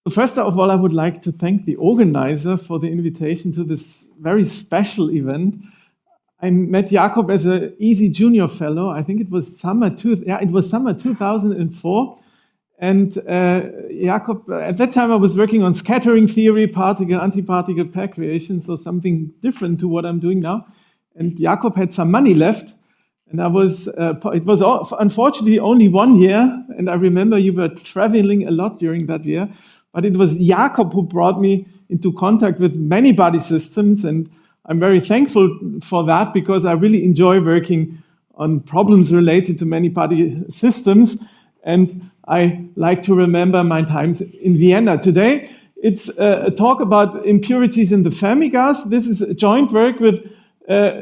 First of all, I would like to thank the organizer for the invitation to this very special event. I met Jakob as an EASY Junior Fellow. I think it was summer 2004. And Jakob, at that time I was working on scattering theory, particle, antiparticle pair creation, so something different to what I'm doing now. And Jakob had some money left. And it was unfortunately only 1 year. And I remember you were traveling a lot during that year. But it was Jakob who brought me into contact with many body systems, and I'm very thankful for that because I really enjoy working on problems related to many body systems, and I like to remember my times in Vienna. Today, it's a talk about impurities in the Fermi-Gas. This is a joint work with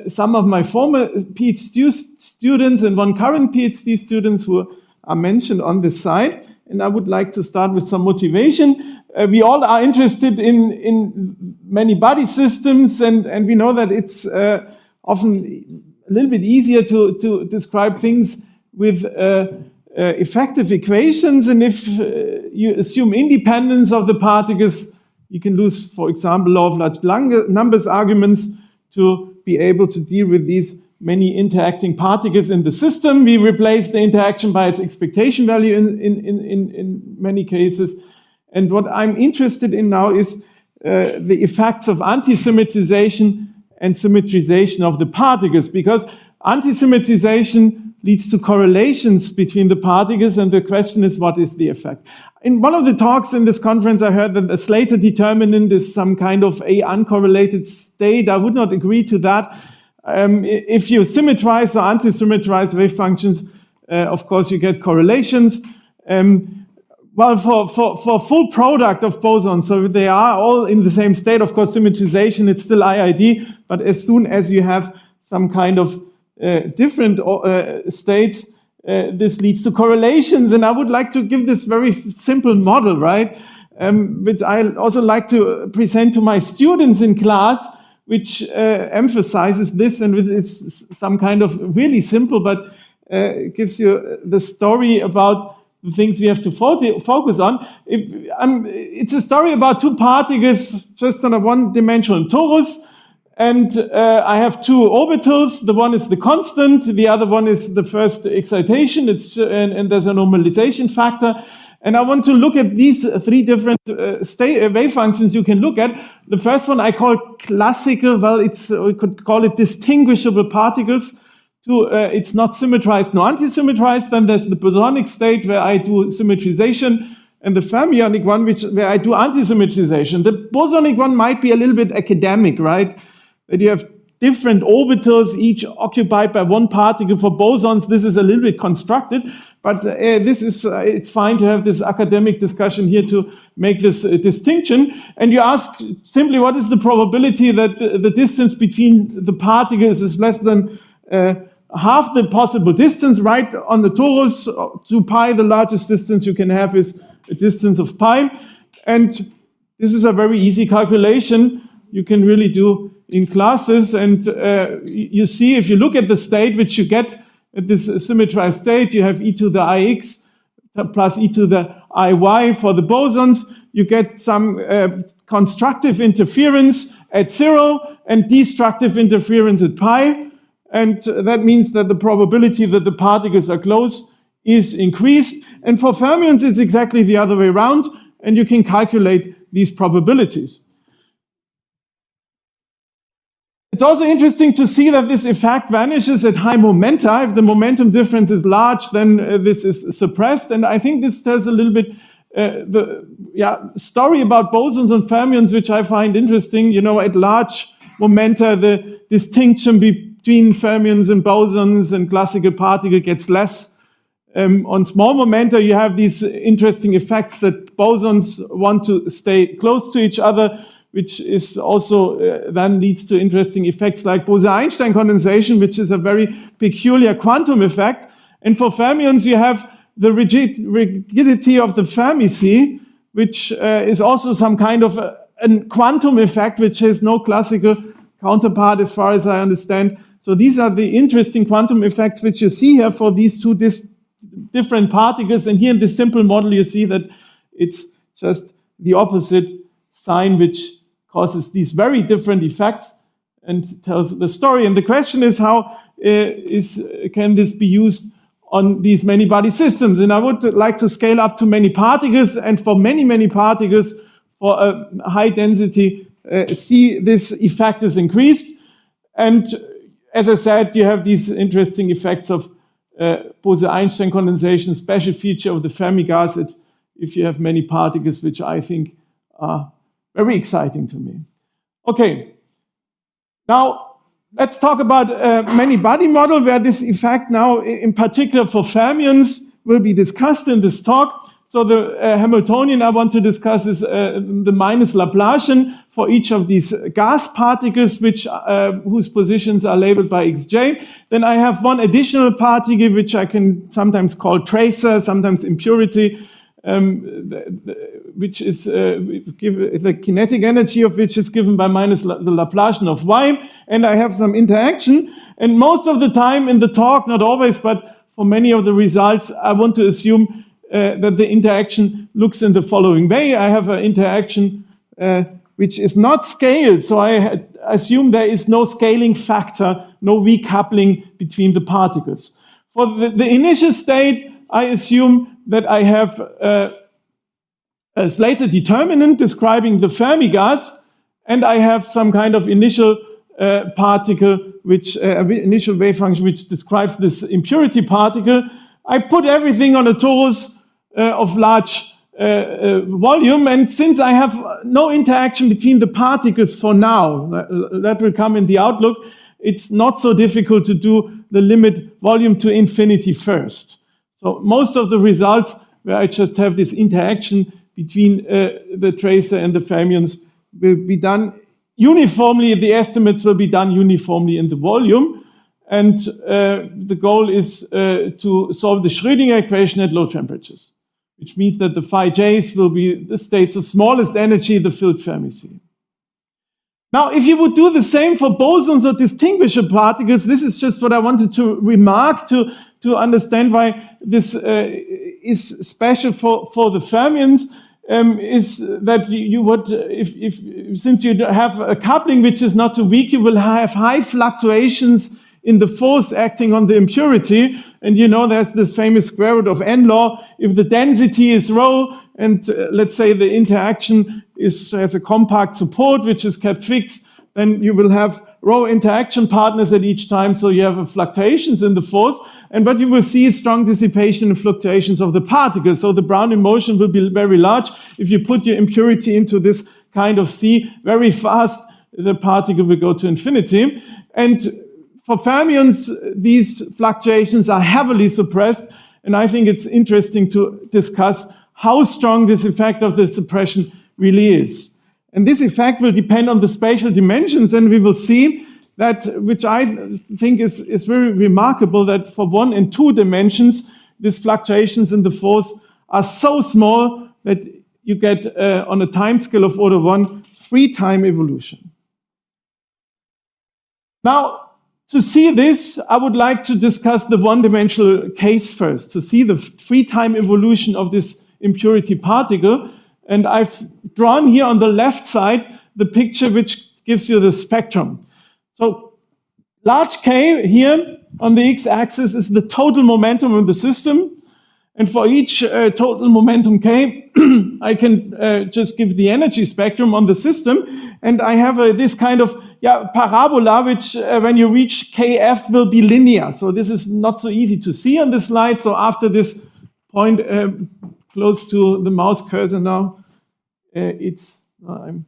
some of my former PhD students and one current PhD students who are mentioned on this side. And I would like to start with some motivation. We all are interested in many body systems, and we know that it's often a little bit easier to describe things with effective equations. And if you assume independence of the particles, you can use, for example, law of large numbers arguments to be able to deal with these many interacting particles in the system. We replace the interaction by its expectation value in many cases. And what I'm interested in now is the effects of anti-symmetrization and symmetrization of the particles, because anti-symmetrization leads to correlations between the particles, and the question is, what is the effect? In one of the talks in this conference, I heard that a Slater determinant is some kind of a uncorrelated state. I would not agree to that. If you symmetrize or anti-symmetrize wave functions, of course, you get correlations. Well, for full product of bosons, so they are all in the same state, of course, symmetrization, it's still IID, but as soon as you have some kind of different states, this leads to correlations. And I would like to give this very simple model, right, which I also like to present to my students in class, which emphasizes this, and it's some kind of really simple, but gives you the story about the things we have to focus on. It's a story about two particles just on a one-dimensional torus, and I have two orbitals. The one is the constant, the other one is the first excitation. And there's a normalization factor. And I want to look at these three different wave functions you can look at. The first one I call classical. Well, we could call it distinguishable particles. It's not symmetrized nor anti-symmetrized. Then there's the bosonic state where I do symmetrization, and the fermionic one where I do anti-symmetrization. The bosonic one might be a little bit academic, right? That you have different orbitals, each occupied by one particle. For bosons, this is a little bit constructed, but it's fine to have this academic discussion here to make this distinction. And you ask simply, what is the probability that the distance between the particles is less than half the possible distance, right? On the torus, to pi, the largest distance you can have is a distance of pi. And this is a very easy calculation you can really do in classes. And you see, if you look at the state which you get at this symmetrized state, you have e to the ix plus e to the iy for the bosons. You get some constructive interference at 0 and destructive interference at pi. And that means that the probability that the particles are close is increased. And for fermions, it's exactly the other way around. And you can calculate these probabilities. It's also interesting to see that this effect vanishes at high momenta. If the momentum difference is large, then this is suppressed. And I think this tells a little bit the story about bosons and fermions, which I find interesting. You know, at large momenta, the distinction between fermions and bosons and classical particle gets less. On small momenta, you have these interesting effects that bosons want to stay close to each other, which is also then leads to interesting effects like Bose-Einstein condensation, which is a very peculiar quantum effect. And for fermions, you have the rigidity of the Fermi sea, which is also some kind of a quantum effect, which has no classical counterpart as far as I understand. So these are the interesting quantum effects which you see here for these two different particles. And here in this simple model, you see that it's just the opposite sign, which causes these very different effects and tells the story. And the question is, how can this be used on these many-body systems? And I would like to scale up to many particles, and for many, many particles, for a high density, see this effect is increased. And as I said, you have these interesting effects of Bose-Einstein condensation, special feature of the Fermi-Gas, if you have many particles, which I think are very exciting to me. Okay, now let's talk about many-body model, where this effect now, in particular for Fermions, will be discussed in this talk. So the Hamiltonian I want to discuss is the minus Laplacian for each of these gas particles, whose positions are labeled by xj. Then I have one additional particle, which I can sometimes call tracer, sometimes impurity, which is the kinetic energy of which is given by minus the Laplacian of y. And I have some interaction. And most of the time in the talk, not always, but for many of the results, I want to assume that the interaction looks in the following way. I have an interaction which is not scaled, so I assume there is no scaling factor, no recoupling between the particles. For the initial state, I assume that I have a Slater determinant describing the Fermi-Gas, and I have some kind of initial particle, initial wave function, which describes this impurity particle. I put everything on a torus of large volume, and since I have no interaction between the particles for now, that will come in the outlook, it's not so difficult to do the limit volume to infinity first. So most of the results where I just have this interaction between the tracer and the Fermions will be done uniformly. The estimates will be done uniformly in the volume. And the goal is to solve the Schrödinger equation at low temperatures, which means that the phi j's will be the states of smallest energy, the filled Fermi sea. Now, if you would do the same for bosons or distinguisher particles, this is just what I wanted to remark to understand why this is special for the Fermions, is that you would, since you have a coupling which is not too weak, you will have high fluctuations in the force acting on the impurity. And you know there's this famous square root of n law. If the density is rho, and let's say the interaction has a compact support which is kept fixed, then you will have rho interaction partners at each time, so you have fluctuations in the force. And what you will see is strong dissipation and fluctuations of the particles. So the Brownian motion will be very large. If you put your impurity into this kind of sea, very fast the particle will go to infinity. And for Fermions, these fluctuations are heavily suppressed, and I think it's interesting to discuss how strong this effect of the suppression really is. And this effect will depend on the spatial dimensions, and we will see that, which I think is very remarkable, that for 1 and 2 dimensions, these fluctuations in the force are so small that you get, on a time scale of order 1, free time evolution. Now, to see this, I would like to discuss the one-dimensional case first, to see the free time evolution of this impurity particle. And I've drawn here on the left side the picture which gives you the spectrum. So large K here on the x-axis is the total momentum of the system. And for each total momentum K, I can just give the energy spectrum on the system. And I have this kind of parabola, which when you reach Kf will be linear. So this is not so easy to see on the slide. So after this point close to the mouse cursor now, I'm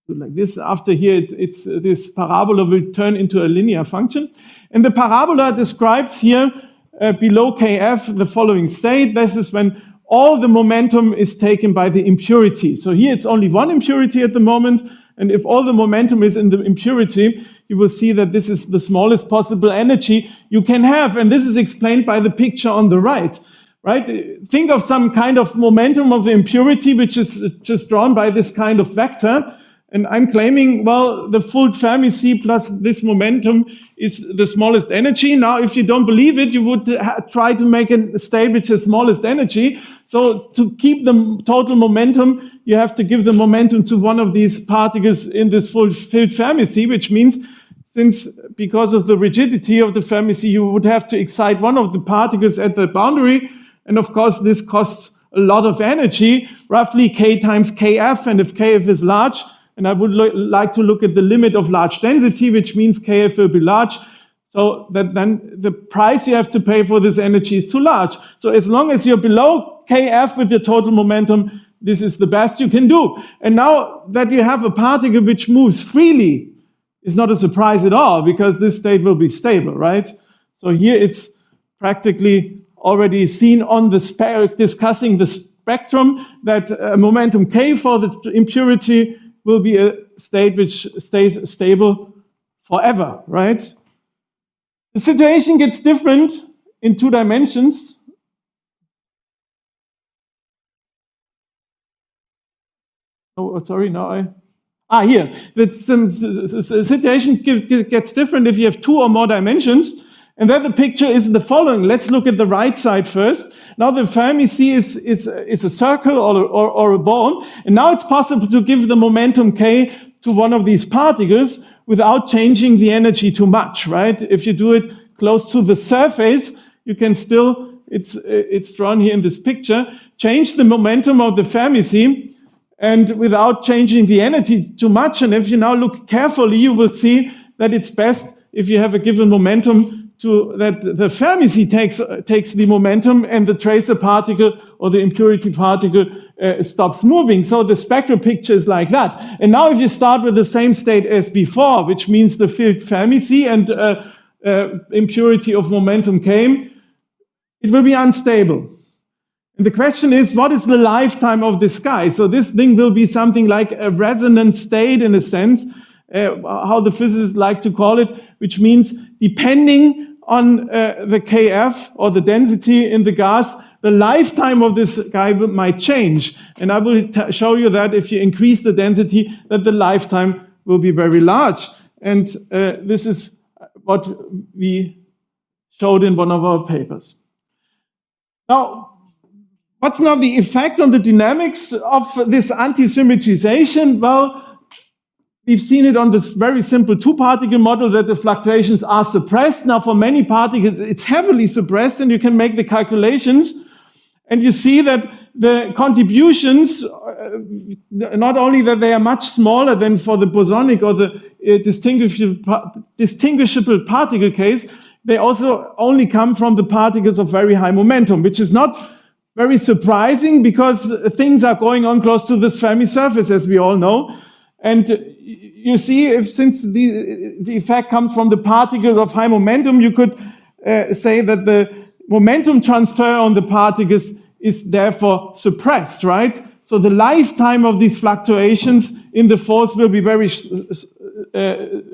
like this. After here, it's this parabola will turn into a linear function. And the parabola describes here below Kf the following state. This is when all the momentum is taken by the impurity. So here it's only one impurity at the moment. And if all the momentum is in the impurity, you will see that this is the smallest possible energy you can have. And this is explained by the picture on the right. Think of some kind of momentum of the impurity, which is just drawn by this kind of vector. And I'm claiming, well, the full Fermi sea plus this momentum is the smallest energy. Now, if you don't believe it, you would try to make a state which has smallest energy. So to keep the total momentum, you have to give the momentum to one of these particles in this filled Fermi sea, which means because of the rigidity of the Fermi sea, you would have to excite one of the particles at the boundary. And of course, this costs a lot of energy, roughly K times Kf. And if Kf is large, and I would like to look at the limit of large density, which means Kf will be large, so that then the price you have to pay for this energy is too large. So as long as you're below Kf with your total momentum, this is the best you can do. And now that you have a particle which moves freely, it's not a surprise at all, because this state will be stable, right? So here it's practically already seen on the discussing the spectrum that momentum K for the impurity will be a state which stays stable forever, right? The situation gets different in 2 dimensions. Oh, sorry, now here. The situation gets different if you have 2 or more dimensions. And then the picture is the following. Let's look at the right side first. Now the Fermi sea is a circle or a ball. And now it's possible to give the momentum K to one of these particles without changing the energy too much, right? If you do it close to the surface, you can still, it's drawn here in this picture, change the momentum of the Fermi sea and without changing the energy too much. And if you now look carefully, you will see that it's best if you have a given momentum that the Fermi sea takes the momentum and the tracer particle or the impurity particle stops moving. So the spectral picture is like that. And now if you start with the same state as before, which means the filled Fermi sea and impurity of momentum K, it will be unstable. And the question is, what is the lifetime of this guy? So this thing will be something like a resonant state in a sense, how the physicists like to call it, which means depending on the Kf or the density in the gas, the lifetime of this guy might change. And I will show you that if you increase the density, that the lifetime will be very large. And this is what we showed in one of our papers. Now, what's now the effect on the dynamics of this anti-symetrization? Well, we've seen it on this very simple 2-particle model that the fluctuations are suppressed. Now, for many particles, it's heavily suppressed, and you can make the calculations. And you see that the contributions, not only that they are much smaller than for the bosonic or the distinguishable particle case, they also only come from the particles of very high momentum, which is not very surprising because things are going on close to this Fermi surface, as we all know. And you see, since the effect comes from the particles of high momentum, you could say that the momentum transfer on the particles is therefore suppressed, right? So the lifetime of these fluctuations in the force will be very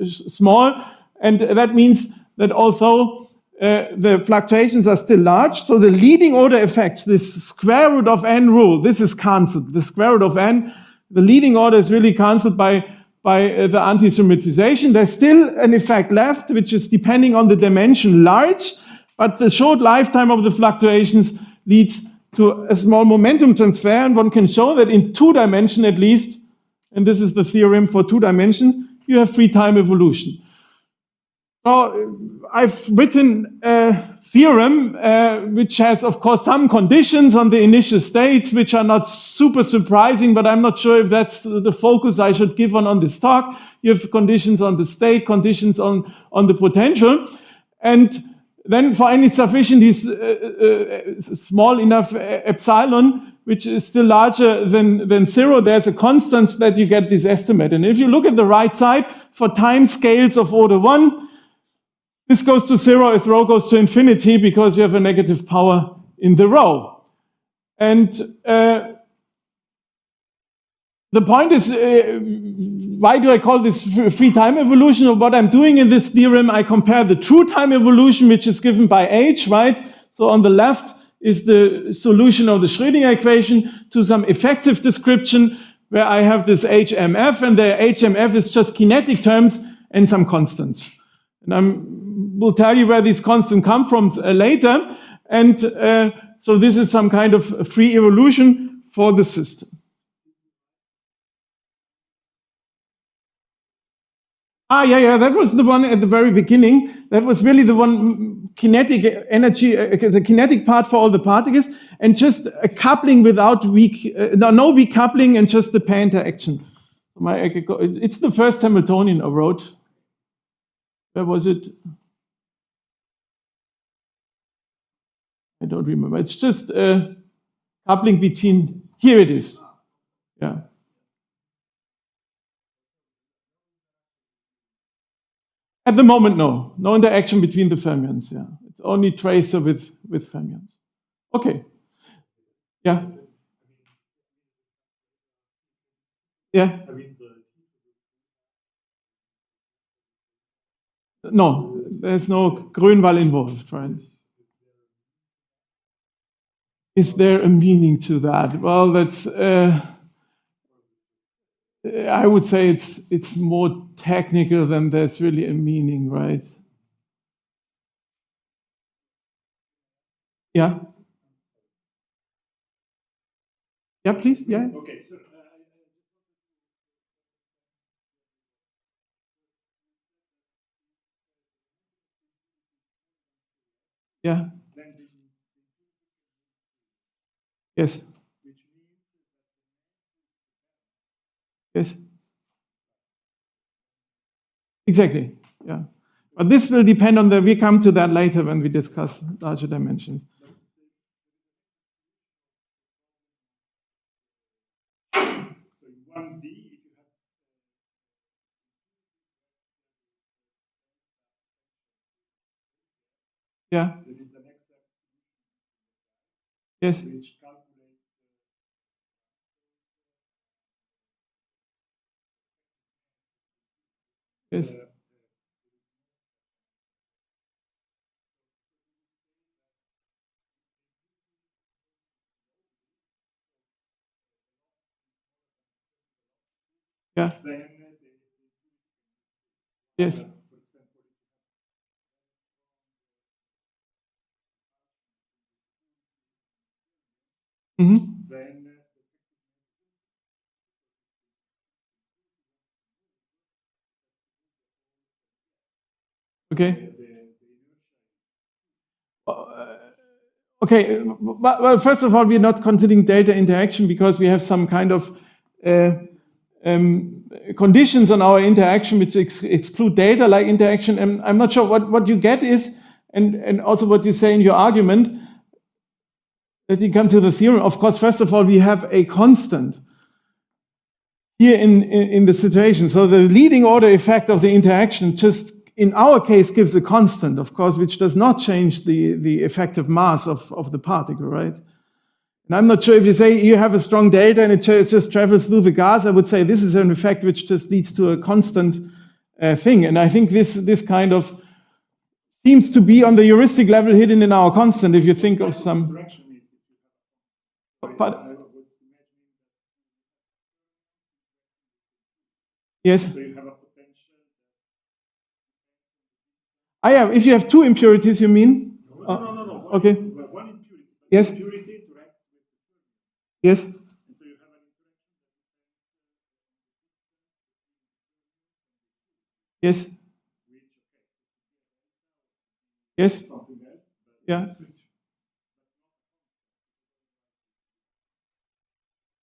small. And that means that although the fluctuations are still large, so the leading order effects, this square root of n rule, this is cancelled. The square root of n, the leading order is really cancelled by the anti-symetrization. There's still an effect left, which is depending on the dimension large, but the short lifetime of the fluctuations leads to a small momentum transfer, and one can show that in 2 dimensions at least, and this is the theorem for 2 dimensions, you have free time evolution. So I've written a theorem which has, of course, some conditions on the initial states, which are not super surprising, but I'm not sure if that's the focus I should give on this talk. You have conditions on the state, conditions on the potential. And then for any sufficiently small enough epsilon, which is still larger than 0, there's a constant that you get this estimate. And if you look at the right side, for time scales of order 1, this goes to 0 as rho goes to infinity because you have a negative power in the rho. And the point is, why do I call this free time evolution? Or what I'm doing in this theorem, I compare the true time evolution, which is given by h, right? So on the left is the solution of the Schrödinger equation to some effective description, where I have this HMF, and the HMF is just kinetic terms and some constants. And I will tell you where these constants come from later. And so this is some kind of free evolution for the system. Yeah, that was the one at the very beginning. That was really the one kinetic energy, the kinetic part for all the particles, and just a coupling without weak, no weak coupling, and just the pair interaction. It's the first Hamiltonian I wrote. Where was it? I don't remember. It's just a coupling between, here it is. Yeah. At the moment, no. No interaction between the fermions, yeah. It's only tracer with fermions. Okay. Yeah. Yeah. No, there's no Grönvall involved, right? Is there a meaning to that? Well, that's, I would say it's more technical than there's really a meaning, right? Yeah. Yeah, please. Yeah. Okay. So, yeah. Yes. Yes. Exactly. Yeah. But this will depend on we come to that later when we discuss larger dimensions. So in 1D, if you have yeah. There is an exact yes. Which calculates yes. Yeah. Yes. Mm-hmm. Okay. Okay. Well, first of all, we're not considering delta interaction because we have some kind of conditions on our interaction which exclude delta like interaction. And I'm not sure what you get is, and also what you say in your argument, that you come to the theorem. Of course, first of all, we have a constant here in the situation. So the leading order effect of the interaction just in our case gives a constant, of course, which does not change the effective mass of the particle, right? And I'm not sure if you say you have a strong delta and it just travels through the gas, I would say this is an effect which just leads to a constant thing. And I think this kind of seems to be on the heuristic level hidden in our constant if you think of some... But, yes. So you have a potential. Yeah, if you have two impurities, you mean? No. Okay. One impurity. Yes. Impurity interacts with the yes. And so you have an interaction Yes. Yes. Something else. Yeah.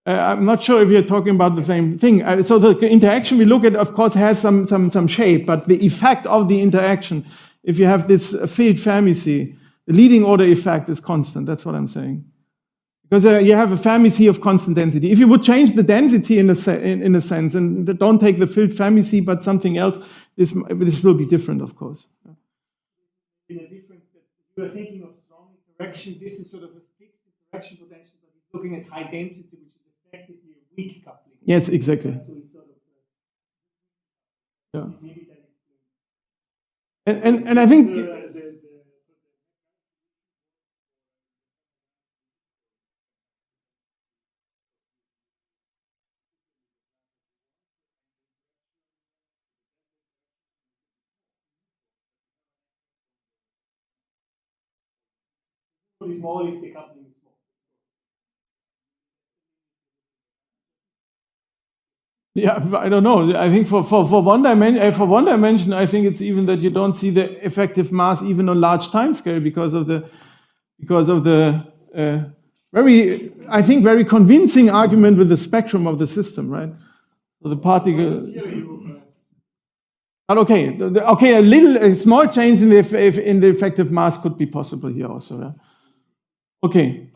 I'm not sure if you're talking about the same thing. So the interaction we look at, of course, has some shape, but the effect of the interaction, if you have this field Fermi-C, the leading order effect is constant. That's what I'm saying. Because you have a Fermi-C of constant density. If you would change the density in a sense, and don't take the field Fermi-C but something else, this will be different, of course. In a difference that you are thinking of strong interaction, this is sort of a fixed interaction potential, but it's looking at high density, which is effectively a weak coupling. Yes, exactly. So it's sort of yeah. Maybe that explains. And I think pretty small if the coupling is small. Yeah, I don't know. I think for one dimension, I think it's even that you don't see the effective mass even on large time scale because of the very convincing argument with the spectrum of the system, right? So the particle. But okay, a small change in the effective mass could be possible here also. Yeah? Okay.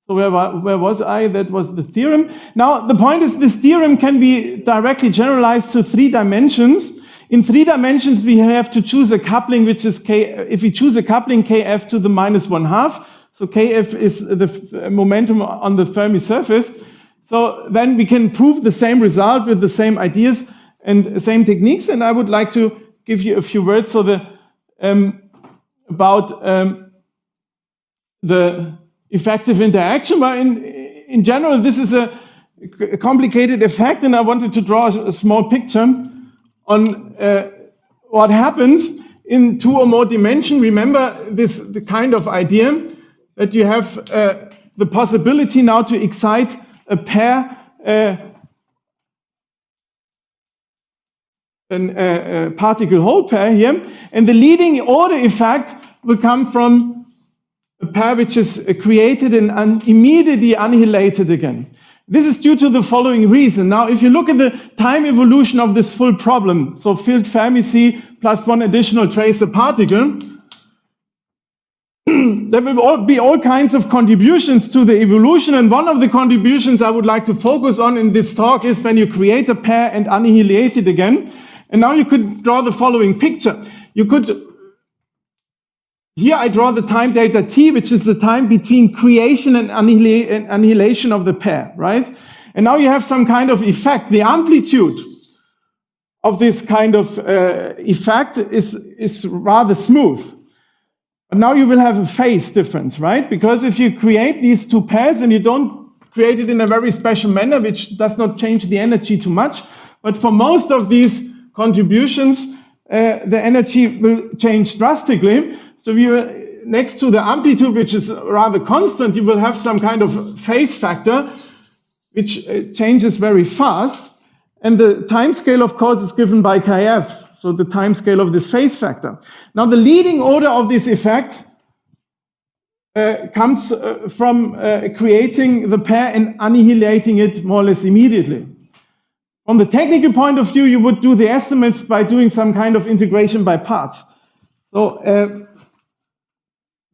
So where was I? That was the theorem. Now, the point is this theorem can be directly generalized to 3 dimensions. In 3 dimensions, we have to choose a coupling, which is if we choose a coupling, kf to the -1/2. So kf is the momentum on the Fermi surface. So then we can prove the same result with the same ideas and same techniques. And I would like to give you a few words so about the effective interaction. But in general, this is a complicated effect, and I wanted to draw a small picture on what happens in 2 or more dimensions. Remember the kind of idea that you have the possibility now to excite a pair, a particle-hole pair here, and the leading order effect will come from a pair which is created and immediately annihilated again. This is due to the following reason. Now, if you look at the time evolution of this full problem, so filled Fermi C plus 1 additional tracer particle, there will be all kinds of contributions to the evolution, and one of the contributions I would like to focus on in this talk is when you create a pair and annihilate it again. And now you could draw the following picture. Here I draw the time delta t, which is the time between creation and annihilation of the pair, right? And now you have some kind of effect. The amplitude of this kind of effect is rather smooth. But now you will have a phase difference, right? Because if you create these 2 pairs and you don't create it in a very special manner, which does not change the energy too much, but for most of these contributions, the energy will change drastically. So next to the amplitude, which is rather constant, you will have some kind of phase factor, which changes very fast. And the time scale, of course, is given by kf, so the time scale of this phase factor. Now, the leading order of this effect comes from creating the pair and annihilating it more or less immediately. From the technical point of view, you would do the estimates by doing some kind of integration by parts. So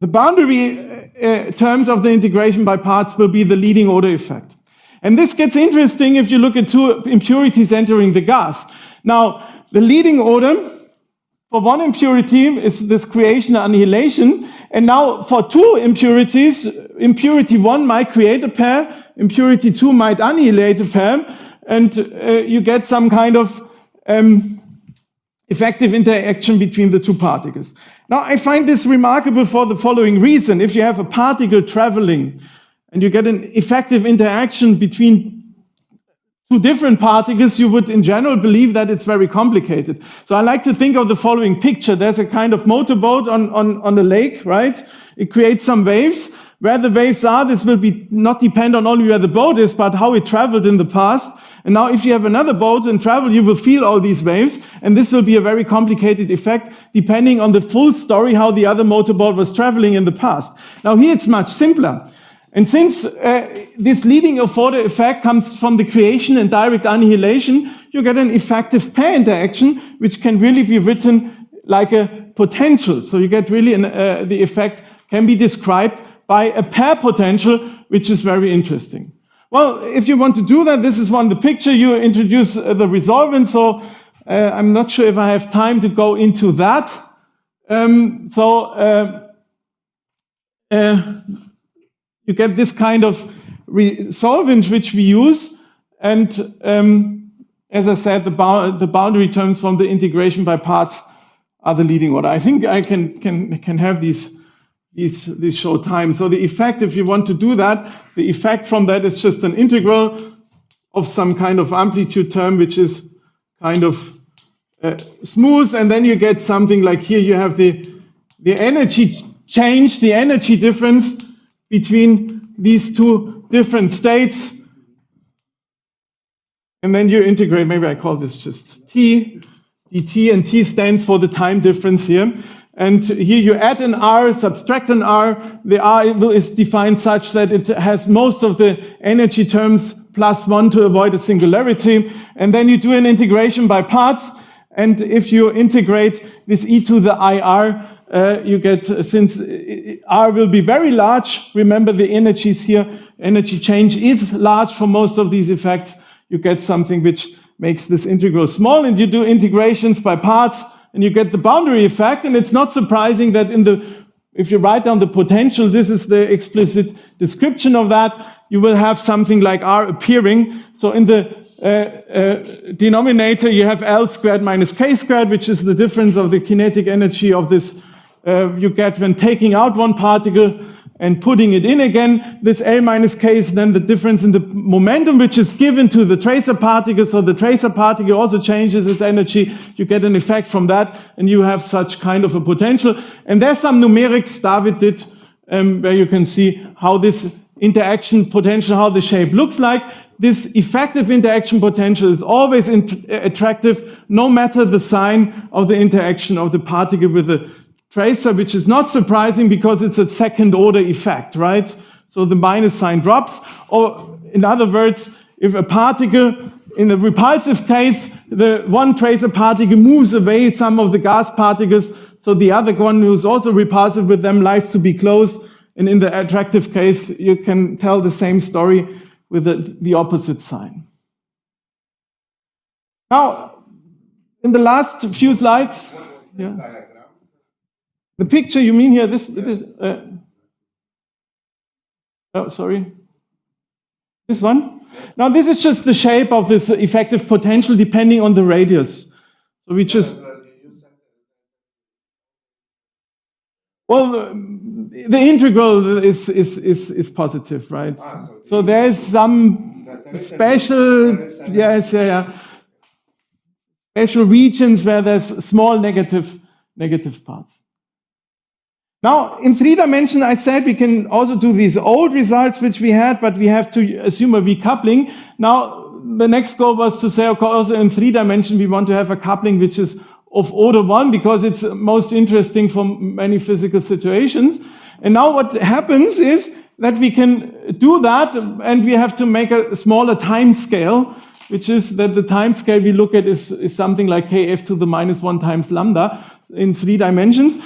the boundary terms of the integration by parts will be the leading order effect. And this gets interesting if you look at 2 impurities entering the gas. Now, the leading order for one impurity is this creation and annihilation. And now for 2 impurities, impurity 1 might create a pair, impurity 2 might annihilate a pair, and you get some kind of effective interaction between the 2 particles. Now, I find this remarkable for the following reason. If you have a particle traveling and you get an effective interaction between 2 different particles, you would in general believe that it's very complicated. So I like to think of the following picture. There's a kind of motorboat on the lake, right? It creates some waves. Where the waves are, this will not depend on only where the boat is, but how it traveled in the past. And now if you have another boat and travel, you will feel all these waves, and this will be a very complicated effect depending on the full story how the other motorboat was traveling in the past. Now here it's much simpler. And since this leading order effect comes from the creation and direct annihilation, you get an effective pair interaction, which can really be written like a potential. So you get really the effect can be described by a pair potential, which is very interesting. Well, if you want to do that, this is the picture. You introduce the resolvent, so I'm not sure if I have time to go into that. You get this kind of resolvent which we use, and as I said, the boundary terms from the integration by parts are the leading order. I think I can have these short time. So the effect, if you want to do that, the effect from that is just an integral of some kind of amplitude term, which is kind of smooth, and then you get something like here you have the the energy change, the energy difference between these two different states. And then you integrate, maybe I call this just T, dt, and T stands for the time difference here. And here you add an R, subtract an R. The R is defined such that it has most of the energy terms plus 1 to avoid a singularity. And then you do an integration by parts. And if you integrate this e to the IR, you get, since R will be very large, remember the energies here, energy change is large for most of these effects, you get something which makes this integral small, and you do integrations by parts, and you get the boundary effect. And it's not surprising that if you write down the potential, this is the explicit description of that, you will have something like R appearing. So in the denominator, you have L squared minus K squared, which is the difference of the kinetic energy of this you get when taking out one particle and putting it in again. This L minus K is then the difference in the momentum which is given to the tracer particle. So the tracer particle also changes its energy. You get an effect from that, and you have such kind of a potential. And there's some numerics David did where you can see how this interaction potential, how the shape looks like. This effective interaction potential is always attractive, no matter the sign of the interaction of the particle with the tracer, which is not surprising because it's a second order effect, right? So the minus sign drops. Or in other words, if a particle, in the repulsive case, the one tracer particle moves away some of the gas particles, so the other one who's also repulsive with them likes to be close. And in the attractive case, you can tell the same story with the opposite sign. Now, in the last few slides, yeah. The picture you mean here, oh, sorry. This one? Now, this is just the shape of this effective potential depending on the radius. So we just, well, the integral is positive, right? So there's some special, special regions where there's small negative parts. Now, in 3 dimensions, I said we can also do these old results which we had, but we have to assume a recoupling. Now, the next goal was to say, okay, also in 3 dimensions, we want to have a coupling which is of order 1, because it's most interesting for many physical situations. And now what happens is that we can do that, and we have to make a smaller time scale, which is that the time scale we look at is something like kf to the minus 1 times lambda in 3 dimensions.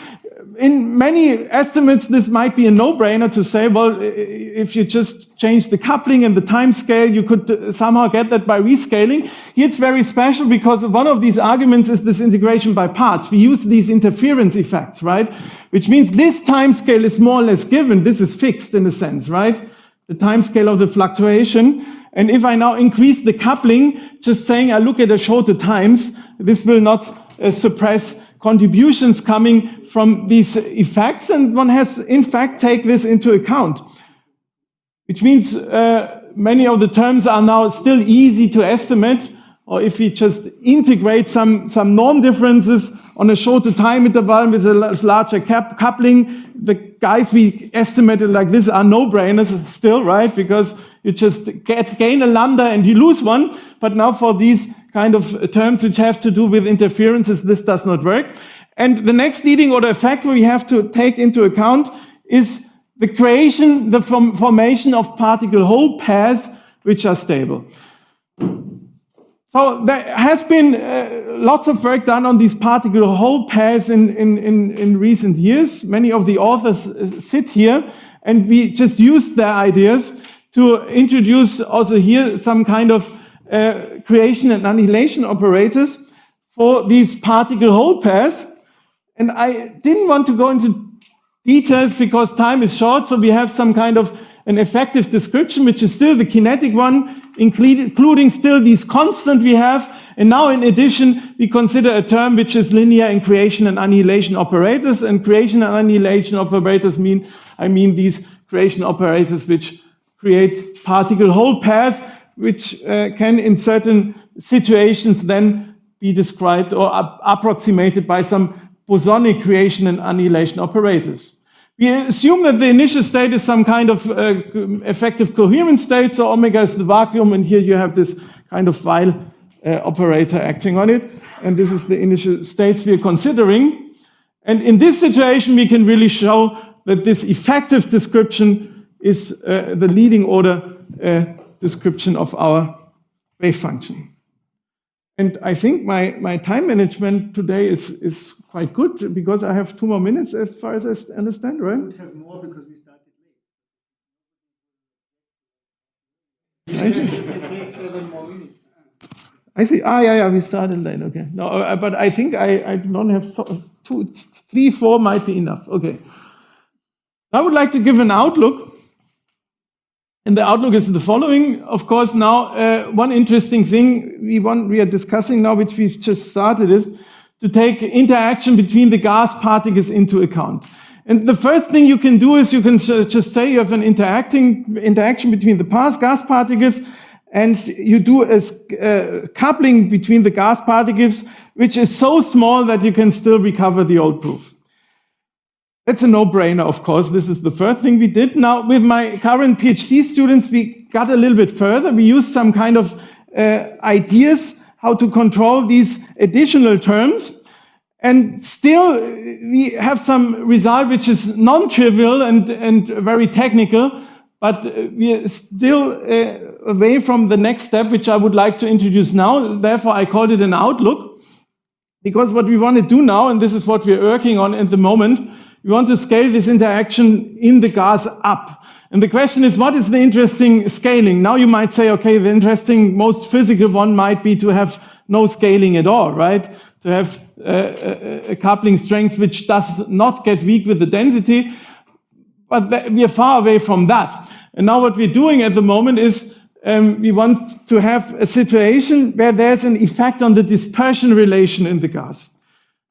In many estimates, this might be a no-brainer to say, well, if you just change the coupling and the time scale, you could somehow get that by rescaling. Here it's very special because one of these arguments is this integration by parts. We use these interference effects, right? Which means this time scale is more or less given. This is fixed in a sense, right? The time scale of the fluctuation. And if I now increase the coupling, just saying I look at the shorter times, this will not suppress contributions coming from these effects, and one has in fact take this into account. Which means many of the terms are now still easy to estimate, or if we just integrate some norm differences on a shorter time interval with a larger coupling, the guys we estimated like this are no-brainers still, right? Because you just gain a lambda and you lose one, but now for these kind of terms which have to do with interferences, this does not work. And the next leading order effect we have to take into account is the creation, the formation of particle hole pairs which are stable. So there has been lots of work done on these particle hole pairs in recent years. Many of the authors sit here, and we just use their ideas to introduce also here some kind of creation and annihilation operators for these particle hole pairs. And I didn't want to go into details because time is short, so we have some kind of an effective description, which is still the kinetic one, including still these constant we have. And now in addition, we consider a term which is linear in creation and annihilation operators. And creation and annihilation operators I mean these creation operators which create particle hole pairs, which can in certain situations then be described or approximated by some bosonic creation and annihilation operators. We assume that the initial state is some kind of effective coherent state, so omega is the vacuum, and here you have this kind of while operator acting on it, and this is the initial states we're considering. And in this situation, we can really show that this effective description is the leading order description of our wave function. And I think my time management today is quite good, because I have 2 more minutes as far as I understand, right? We would have more because we started late. I see. It takes 7 more minutes. I see. Yeah, we started late, okay. No, but I think I don't have 2, 3, 4 might be enough, okay. I would like to give an outlook. And the outlook is the following. Of course, now, one interesting thing we are discussing now, which we've just started, is to take interaction between the gas particles into account. And the first thing you can do is you can just say you have an interaction between the gas particles, and you do a coupling between the gas particles, which is so small that you can still recover the old proof. That's a no-brainer, of course. This is the first thing we did. Now, with my current PhD students, we got a little bit further. We used some kind of ideas how to control these additional terms. And still, we have some result which is non-trivial and very technical, but we are still away from the next step, which I would like to introduce now. Therefore, I called it an outlook, because what we want to do now, and this is what we're working on at the moment, we want to scale this interaction in the gas up. And the question is, what is the interesting scaling? Now you might say, okay, the interesting, most physical one might be to have no scaling at all, right? To have a coupling strength which does not get weak with the density. But we are far away from that. And now what we're doing at the moment is we want to have a situation where there's an effect on the dispersion relation in the gas.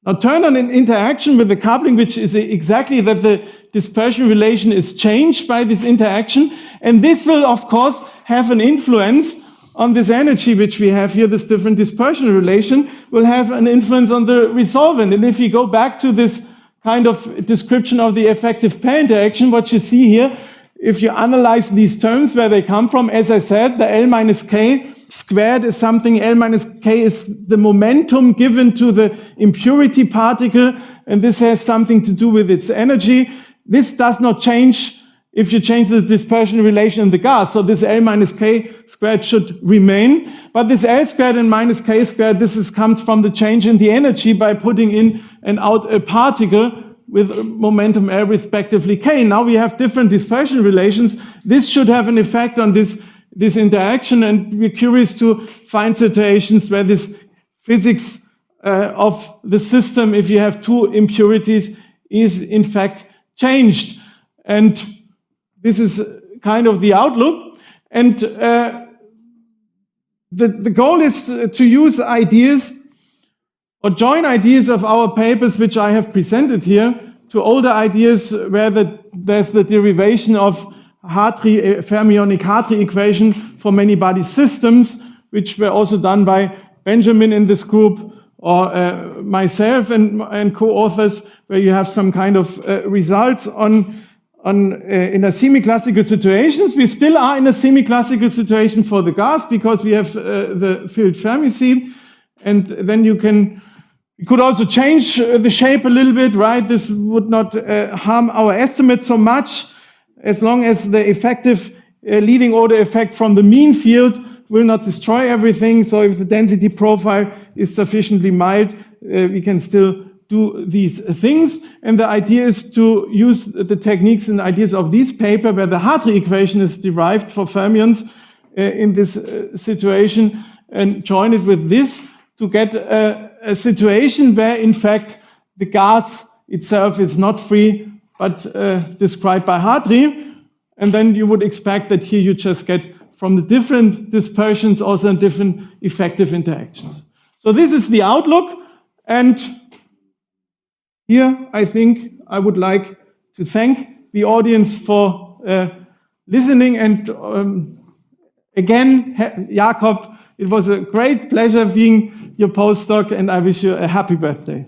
Now turn on an interaction with the coupling, which is exactly that the dispersion relation is changed by this interaction. And this will, of course, have an influence on this energy which we have here, this different dispersion relation, will have an influence on the resolvent. And if you go back to this kind of description of the effective pair interaction, what you see here, if you analyze these terms where they come from, as I said, the L minus K squared is something, L minus K is the momentum given to the impurity particle, and this has something to do with its energy. This does not change if you change the dispersion relation in the gas. So this L minus K squared should remain. But this L squared and minus K squared, comes from the change in the energy by putting in and out a particle with momentum L respectively K. Now we have different dispersion relations. This should have an effect on this interaction, and we're curious to find situations where this physics of the system, if you have 2 impurities, is in fact changed. And this is kind of the outlook. And the goal is to use ideas or join ideas of our papers, which I have presented here, to older ideas where there's the derivation of Hartree, fermionic Hartree equation for many-body systems, which were also done by Benjamin in this group, or myself and co-authors, where you have some kind of results in a semi-classical situations. We still are in a semi-classical situation for the gas because we have the filled Fermi seed, and then you could also change the shape a little bit, right? This would not harm our estimate so much, as long as the effective leading order effect from the mean field will not destroy everything. So if the density profile is sufficiently mild, we can still do these things. And the idea is to use the techniques and ideas of this paper, where the Hartree equation is derived for fermions in this situation, and join it with this to get a situation where, in fact, the gas itself is not free, but described by Hartree. And then you would expect that here you just get from the different dispersions also different effective interactions. So this is the outlook. And here I think I would like to thank the audience for listening. And again, Jakob, it was a great pleasure being your postdoc, and I wish you a happy birthday.